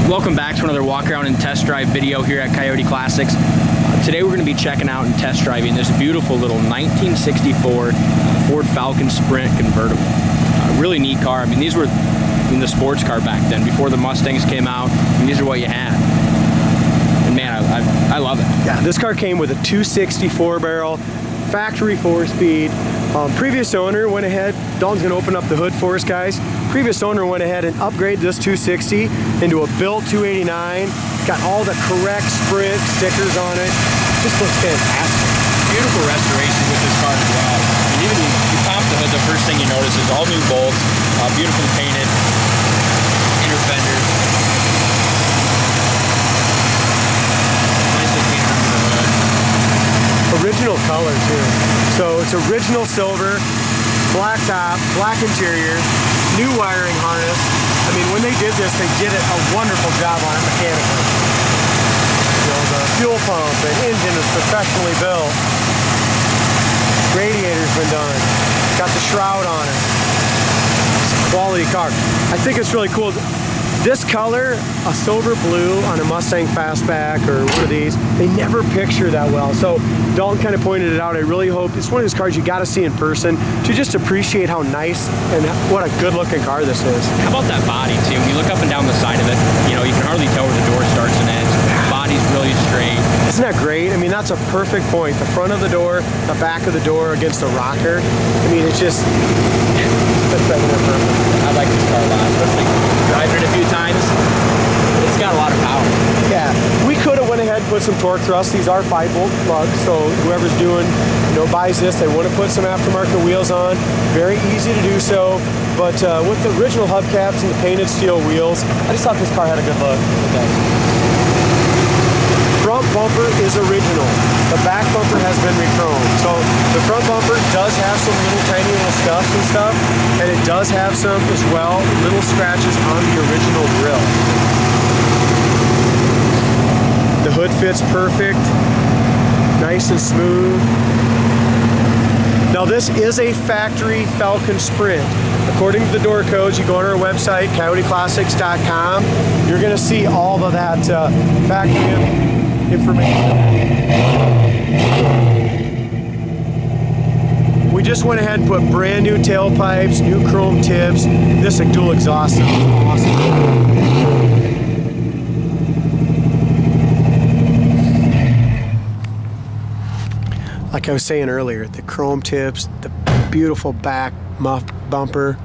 Welcome back to another walk around and test drive video here at Coyote Classics. Today we're going to be checking out and test driving this beautiful little 1964 Ford Falcon Sprint convertible. Really neat car. I mean, these were in the sports car back then, before the Mustangs came out. I mean, these are what you had. And man, I love it. Yeah, this car came with a 264 barrel, factory 4-speed. Previous owner went ahead, Dalton's going to open up the hood for us, guys. Previous owner went ahead and upgraded this 260 into a built 289. Got all the correct Sprint stickers on it. Just looks fantastic. Beautiful restoration with this car as well. And even you pop the hood, the first thing you notice is all new bolts, beautifully painted, inner fenders. Nicely painted under the hood. Original color too. So it's original silver, black top, black interior, new wiring harness. I mean, when they did this, they did a wonderful job on it mechanically. You know, the fuel pump and engine is professionally built. Radiator's been done. Got the shroud on it. It's a quality car. I think it's really cool. This color, a silver blue on a Mustang Fastback or one of these, they never picture that well. So Dalton kind of pointed it out. I really hope it's one of those cars you got to see in person to just appreciate how nice and what a good looking car this is. How about that body too? When you look up and down the side of it, you know, you can hardly tell where the door starts and ends. The body's really straight. Isn't that great? I mean, that's a perfect point. The front of the door, the back of the door against the rocker. I mean, it's just, that's right there perfect. I like this car a lot, especially driving it a few times. It's got a lot of power. Yeah, we could have went ahead and put some torque thrust. These are 5-volt plugs, so whoever's doing, you know, buys this, they want to put some aftermarket wheels on. Very easy to do so. But with the original hubcaps and the painted steel wheels, I just thought this car had a good look. Okay. Front bumper is original. The back bumper has been re-chromed. So the front bumper does have some little tiny little scuffs and stuff, and it does have some as well, little scratches on the original grille. The hood fits perfect, nice and smooth. Now this is a factory Falcon Sprint. According to the door codes, you go on our website, coyoteclassics.com, you're going to see all of that factory information. We just went ahead and put brand new tailpipes, new chrome tips. This is dual exhaust sounds awesome. Like I was saying earlier, the chrome tips, the beautiful back muff bumper.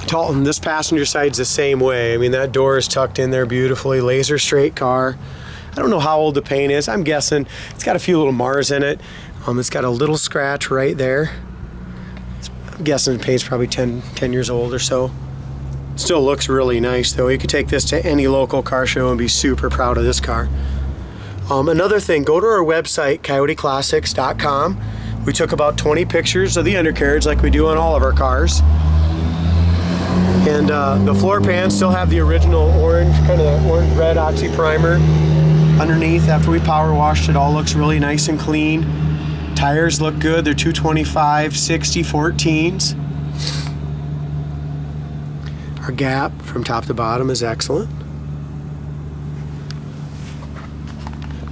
Dalton, this passenger side's the same way. I mean, that door is tucked in there beautifully, laser straight car. I don't know how old the paint is. I'm guessing it's got a few little Mars in it. It's got a little scratch right there. I'm guessing the paint's probably 10 years old or so. Still looks really nice though. You could take this to any local car show and be super proud of this car. Another thing, go to our website, coyoteclassics.com. We took about 20 pictures of the undercarriage like we do on all of our cars. And the floor pans still have the original orange, kind of the orange-red oxy primer underneath. After we power washed it, all looks really nice and clean. Tires look good. They're 225 60 14s. Our gap from top to bottom is excellent.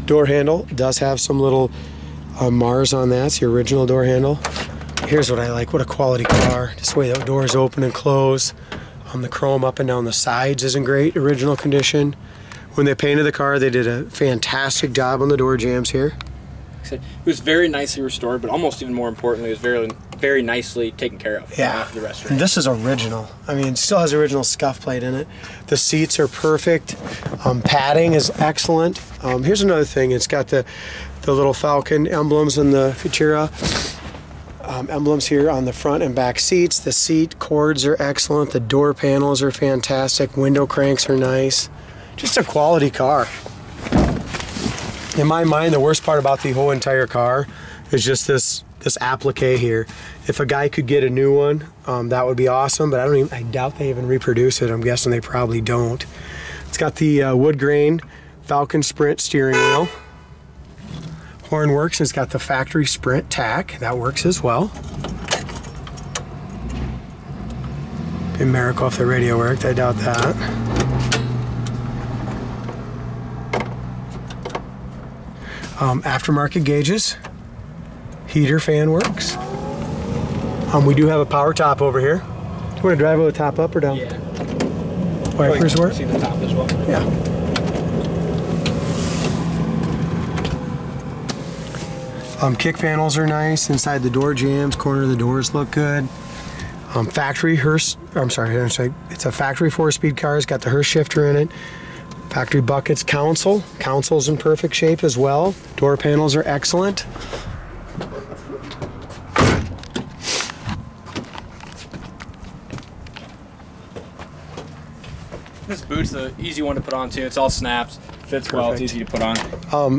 Door handle does have some little Mars on that. It's the original door handle. Here's what I like. What a quality car. Just the way the doors open and close. The chrome up and down the sides is in great original condition. When they painted the car, they did a fantastic job on the door jambs here. It was very nicely restored, but almost even more importantly, it was very nicely taken care of. Yeah, after the restoration. This is original. I mean, it still has original scuff plate in it. The seats are perfect. Padding is excellent. Here's another thing. It's got the little Falcon emblems and the Futura emblems here on the front and back seats. The seat cords are excellent. The door panels are fantastic. Window cranks are nice. Just a quality car. In my mind, the worst part about the whole entire car is just this applique here. If a guy could get a new one, that would be awesome, but I doubt they even reproduce it. I'm guessing they probably don't. It's got the wood grain Falcon Sprint steering wheel. Horn works. It's got the factory Sprint tack. That works as well. Be a miracle if the radio worked. I doubt that. Aftermarket gauges. Heater fan works. We do have a power top over here. Do you want to drive with the top up or down? Yeah. Wipers work? See the top as well. Yeah. Kick panels are nice. Inside the door jambs, corner of the doors look good. Factory Hurst, I'm sorry, it's a factory 4-speed car. It's got the Hurst shifter in it. Factory buckets, Counsel's in perfect shape as well. Door panels are excellent. This boot's the easy one to put on too. It's all snaps, fits well, it's easy to put on.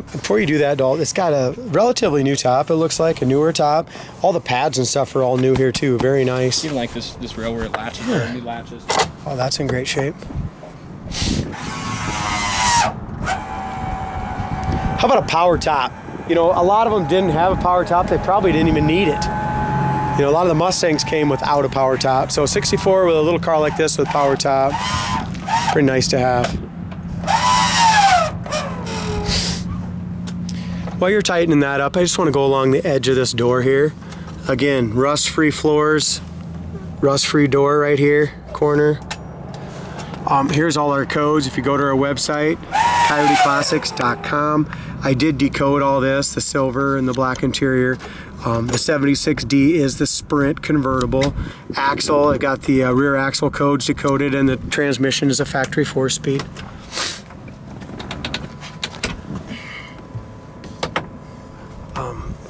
Before you do that, Dalton, it's got a relatively new top. It looks like a newer top. All the pads and stuff are all new here too. Very nice. Even like this rail where it latches, new latches. Oh, that's in great shape. How about a power top? You know, a lot of them didn't have a power top. They probably didn't even need it. You know, a lot of the Mustangs came without a power top. So 64 with a little car like this with power top, pretty nice to have. While you're tightening that up, I just want to go along the edge of this door here. Again, rust-free floors, rust-free door right here, corner. Here's all our codes. If you go to our website, CoyoteClassics.com, I did decode all this, the silver and the black interior. The 76D is the Sprint convertible. Axle, I got the rear axle codes decoded, and the transmission is a factory 4-speed.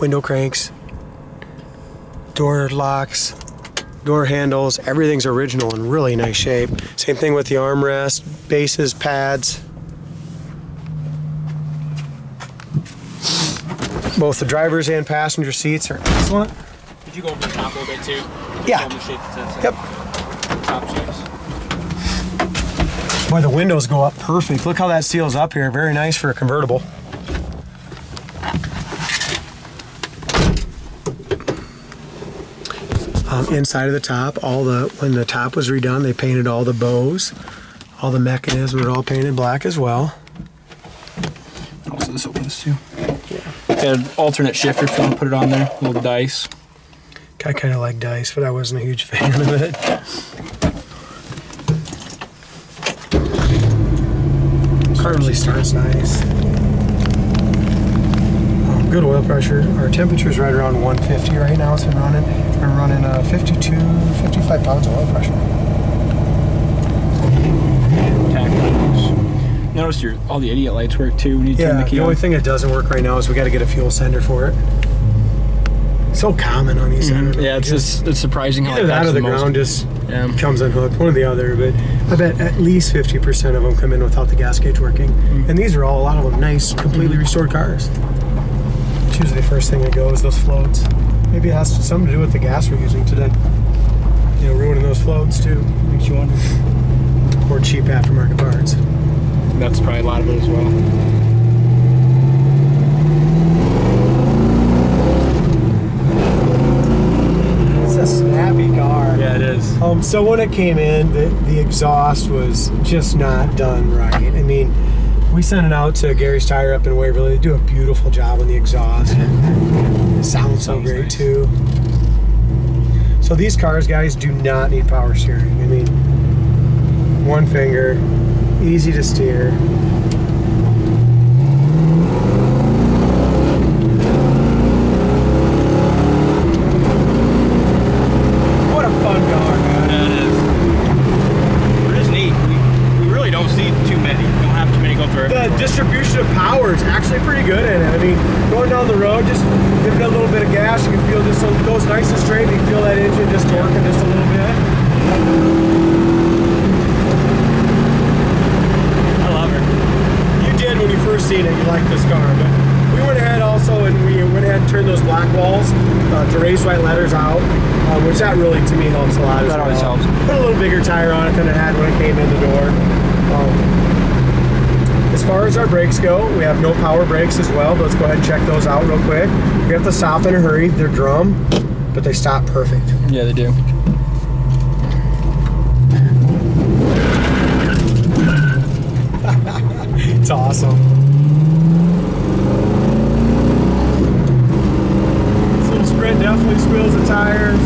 Window cranks, door locks, door handles, everything's original in really nice shape. Same thing with the armrest, bases, pads. Both the driver's and passenger seats are excellent. Did you go over the top a little bit too? Yeah. Yep. Top shapes. Boy, the windows go up perfect. Look how that seals up here. Very nice for a convertible. Inside of the top, when the top was redone, they painted all the bows. All the mechanisms were all painted black as well. Also, this opens too. Yeah. Got an alternate shifter if you want to put it on there. Little dice. I kind of like dice, but I wasn't a huge fan of it. Car really starts nice. Good oil pressure. Our temperature is right around 150 right now. It's been running. We're running 55 pounds of oil pressure. Notice all the idiot lights work too when you turn the key the on. only thing that doesn't work right now is we got to get a fuel sender for it. So common on these. Yeah, it's surprising how either that or the ground just comes unhooked, one or the other. But I bet at least 50% of them come in without the gas gauge working. And these are a lot of them nice, completely restored cars. It's usually the first thing that goes, those floats. Maybe it has something to do with the gas we're using today. You know, ruining those floats too. Makes you wonder. Or cheap aftermarket parts. That's probably a lot of it as well. It's a snappy car. Yeah, it is. So when it came in, the exhaust was just not done right. I mean, we sent it out to Gary's Tire up in Waverly. They do a beautiful job on the exhaust. It sounds so great nice too. So these cars, guys, do not need power steering. I mean, one finger, easy to steer. What a fun car, man. Yeah, it is. It is neat. We really don't see too many. We don't have too many go through. The distribution of power is actually pretty good in it. I mean, going down the road, just give it a little bit of gas, you can feel just so it goes nice and straight. You can feel that engine just torquing just a little bit. I love her. You did when you first seen it. You liked this car, but we went ahead also and we went ahead and turned those black walls to raise white letters out, which that really to me helps a lot. That always helps. Put a little bigger tire on it than it had when it came in the door. As far as our brakes go, we have no power brakes as well, but let's go ahead and check those out real quick. We have to stop in a hurry. They're drum, but they stop perfect. Yeah, they do. It's awesome. tires.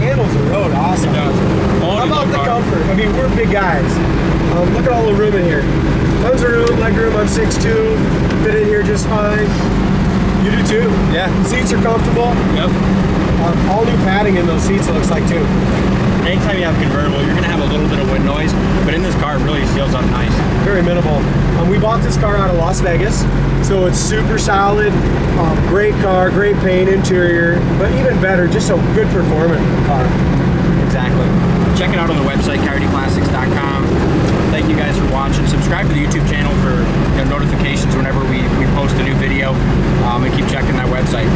Handles the road awesome. It does. How about the comfort? I mean, we're big guys. Look at all the room in here. Tons of room, leg room. I'm 6'2", fit in here just fine. You do too. Yeah. Seats are comfortable. Yep. All new padding in those seats, it looks like too. Anytime you have a convertible, you're gonna have a little bit of wind noise, but in this car it really seals up nice. Very minimal. We bought this car out of Las Vegas, so it's super solid. Great car, great paint interior, but even better, just a good performing car. Exactly. Check it out on the website, coyoteclassics.com. Thank you guys for watching. Subscribe to the YouTube channel for notifications whenever we post a new video, and keep checking that website.